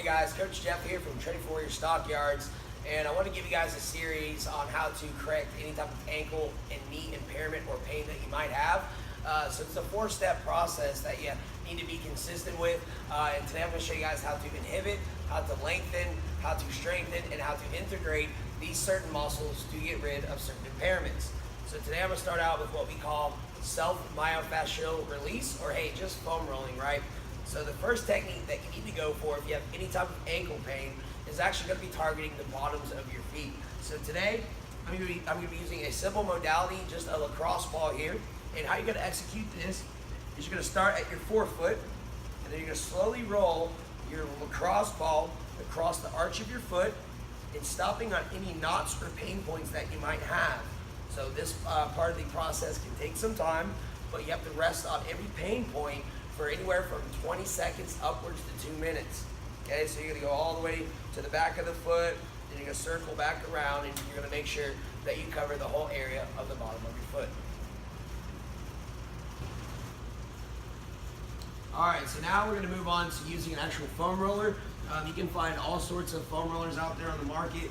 Hey guys, Coach Jeff here from Training for Your Stockyards, and I want to give you guys a series on how to correct any type of ankle and knee impairment or pain that you might have. So it's a 4-step process that you need to be consistent with, and today I'm going to show you guys how to inhibit, how to lengthen, how to strengthen, and how to integrate these certain muscles to get rid of certain impairments. So today I'm going to start out with what we call self-myofascial release, or hey, just foam rolling, right? So the first technique that you need to go for if you have any type of ankle pain is actually going to be targeting the bottoms of your feet. So today, I'm going to be using a simple modality, just a lacrosse ball here. And how you're going to execute this is you're going to start at your forefoot, and then you're going to slowly roll your lacrosse ball across the arch of your foot and stopping on any knots or pain points that you might have. So this part of the process can take some time, but you have to rest on every pain point for anywhere from 20 seconds upwards to 2 minutes. Okay, so you're gonna go all the way to the back of the foot, then you're gonna circle back around, and you're gonna make sure that you cover the whole area of the bottom of your foot. All right, so now we're gonna move on to using an actual foam roller. You can find all sorts of foam rollers out there on the market.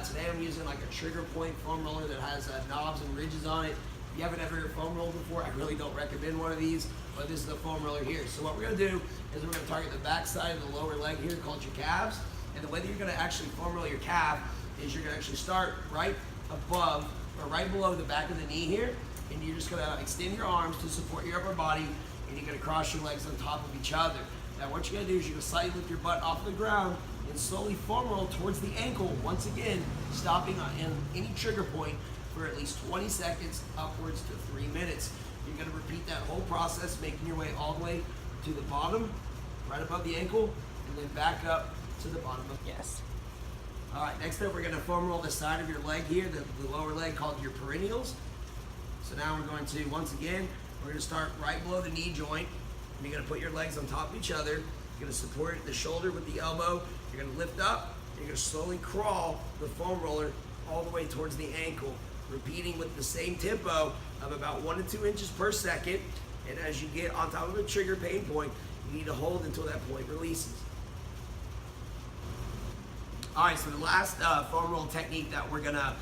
Today I'm using like a trigger point foam roller that has knobs and ridges on it. If you haven't ever foam rolled before, I really don't recommend one of these, but this is the foam roller here. So what we're gonna do is we're gonna target the back side of the lower leg here, called your calves. And the way that you're gonna actually foam roll your calf is you're gonna actually start right above or right below the back of the knee here, and you're just gonna extend your arms to support your upper body, and you're gonna cross your legs on top of each other. Now what you're gonna do is you're gonna slightly lift your butt off the ground and slowly foam roll towards the ankle, once again, stopping on any trigger point for at least 20 seconds upwards to 3 minutes. You're gonna repeat that whole process, making your way all the way to the bottom, right above the ankle, and then back up to the bottom of the yes. All right, next up we're gonna foam roll the side of your leg here, the lower leg called your perennials. So now we're going to, once again, we're gonna start right below the knee joint, and you're gonna put your legs on top of each other. You're gonna support the shoulder with the elbow. You're gonna lift up, and you're gonna slowly crawl the foam roller all the way towards the ankle, repeating with the same tempo of about 1 to 2 inches per second. And as you get on top of a trigger pain point, you need to hold until that point releases. All right, so the last foam roll technique that we're gonna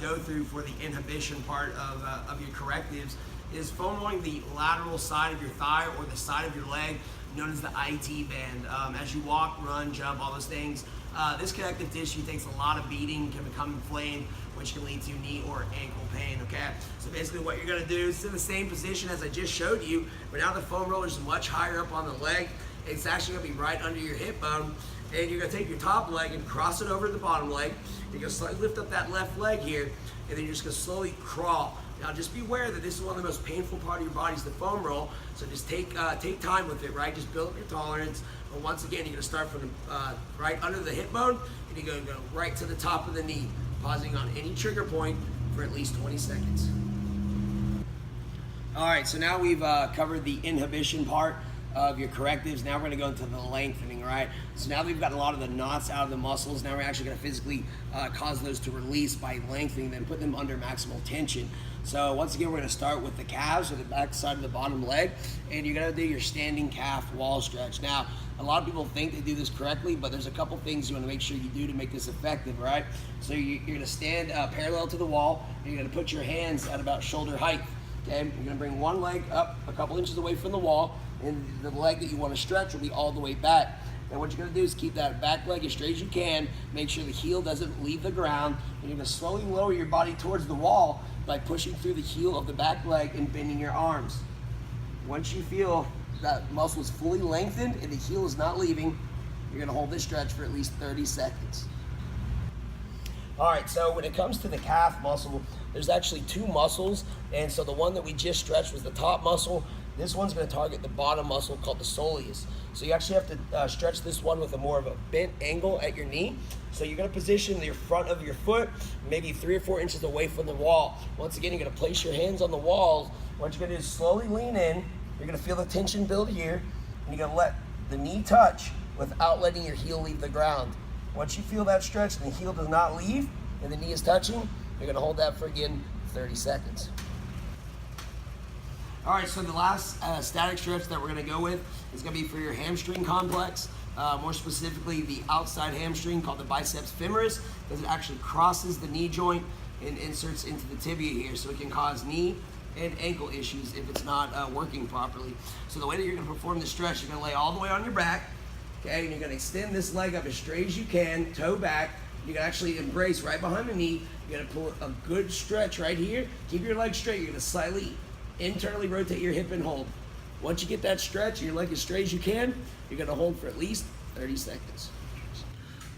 go through for the inhibition part of your correctives is foam rolling the lateral side of your thigh or the side of your leg, known as the IT band. As you walk, run, jump, all those things, this connective tissue takes a lot of beating, can become inflamed, which can lead to knee or ankle pain, okay? So basically what you're gonna do is in the same position as I just showed you, but now the foam roller is much higher up on the leg. It's actually gonna be right under your hip bone, and you're gonna take your top leg and cross it over the bottom leg. You're gonna slightly lift up that left leg here, and then you're just gonna slowly crawl. Now just be aware that this is one of the most painful part of your body is the foam roll, so just take time with it, right? Just build up your tolerance. But once again, you're gonna start from right under the hip bone, and you're gonna go right to the top of the knee, pausing on any trigger point for at least 20 seconds. All right, so now we've covered the inhibition part of your correctives. Now we're gonna go into the lengthening, right? So now we've got a lot of the knots out of the muscles. Now we're actually gonna physically cause those to release by lengthening them, put them under maximal tension. So once again, we're gonna start with the calves or the back side of the bottom leg, and you're gonna do your standing calf wall stretch. Now, a lot of people think they do this correctly, but there's a couple things you wanna make sure you do to make this effective, right? So you're gonna stand parallel to the wall, and you're gonna put your hands at about shoulder height, okay? You're gonna bring one leg up a couple inches away from the wall, and the leg that you wanna stretch will be all the way back. Now what you're gonna do is keep that back leg as straight as you can, make sure the heel doesn't leave the ground, and you're gonna slowly lower your body towards the wall by pushing through the heel of the back leg and bending your arms. Once you feel that muscle is fully lengthened and the heel is not leaving, you're gonna hold this stretch for at least 30 seconds. All right, so when it comes to the calf muscle, there's actually 2 muscles, and so the one that we just stretched was the top muscle. This one's gonna target the bottom muscle called the soleus. So you actually have to stretch this one with a more of a bent angle at your knee. So you're gonna position the front of your foot maybe 3 or 4 inches away from the wall. Once again, you're gonna place your hands on the walls. What you're gonna do is slowly lean in. You're gonna feel the tension build here, and you're gonna let the knee touch without letting your heel leave the ground. Once you feel that stretch and the heel does not leave and the knee is touching, you're gonna hold that for, again, 30 seconds. All right, so the last static stretch that we're gonna go with is gonna be for your hamstring complex. more specifically the outside hamstring called the biceps femoris, because it actually crosses the knee joint and inserts into the tibia here, so it can cause knee and ankle issues if it's not working properly. So the way that you're going to perform the stretch, you're going to lay all the way on your back, okay, and you're going to extend this leg up as straight as you can, toe back. You can actually embrace right behind the knee. You're going to pull a good stretch right here. Keep your leg straight. You're going to slightly internally rotate your hip and hold. Once you get that stretch, your leg as straight as you can, you're going to hold for at least 30 seconds.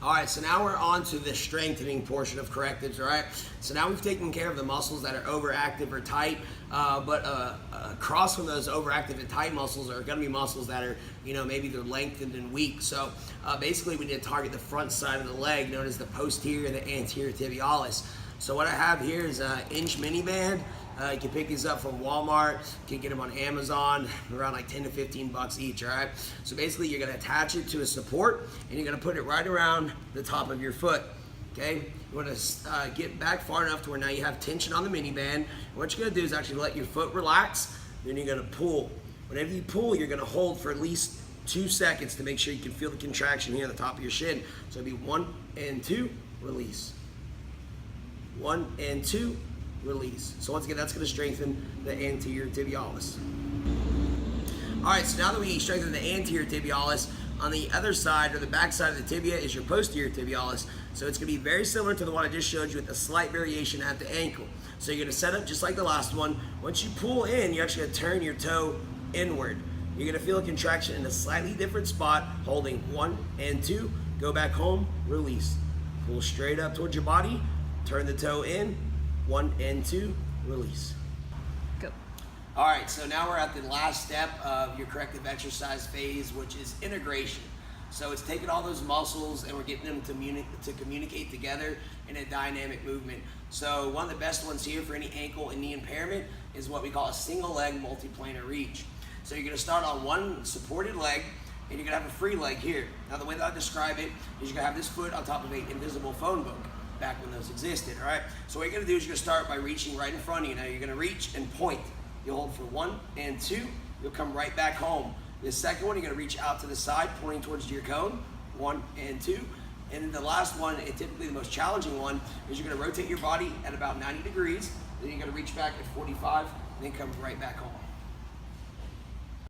All right, so now we're on to the strengthening portion of correctives, all right? So now we've taken care of the muscles that are overactive or tight, but across from those overactive and tight muscles are gonna be muscles that are, maybe they're lengthened and weak. So basically we need to target the front side of the leg, known as the posterior and the anterior tibialis. So what I have here is an inch mini band. You can pick these up from Walmart. You can get them on Amazon, around like 10 to 15 bucks each, all right? So basically you're gonna attach it to a support and you're gonna put it right around the top of your foot, okay? You wanna get back far enough to where now you have tension on the mini band. What you're gonna do is actually let your foot relax, then you're gonna pull. Whenever you pull, you're gonna hold for at least 2 seconds to make sure you can feel the contraction here at the top of your shin. So it'll be 1 and 2, release. 1 and 2, release. So once again, that's going to strengthen the anterior tibialis. All right, so now that we strengthen the anterior tibialis, on the other side or the back side of the tibia is your posterior tibialis. So it's going to be very similar to the one I just showed you with a slight variation at the ankle. So you're going to set up just like the last one. Once you pull in, you're actually going to turn your toe inward. You're going to feel a contraction in a slightly different spot, holding 1 and 2, go back home, release. Pull straight up towards your body, turn the toe in, 1 and 2, release. Go. All right, so now we're at the last step of your corrective exercise phase, which is integration. So it's taking all those muscles and we're getting them to communicate together in a dynamic movement. So one of the best ones here for any ankle and knee impairment is what we call a single leg multiplanar reach. So you're gonna start on one supported leg and you're gonna have a free leg here. Now the way that I describe it is you're gonna have this foot on top of an invisible phone book, back when those existed, all right? So what you're gonna do is you're gonna start by reaching right in front of you. Now you're gonna reach and point. You'll hold for 1 and 2, you'll come right back home. The second one, you're gonna reach out to the side, pointing towards your cone, 1 and 2. And then the last one, and typically the most challenging one, is you're gonna rotate your body at about 90 degrees, then you're gonna reach back at 45, and then come right back home.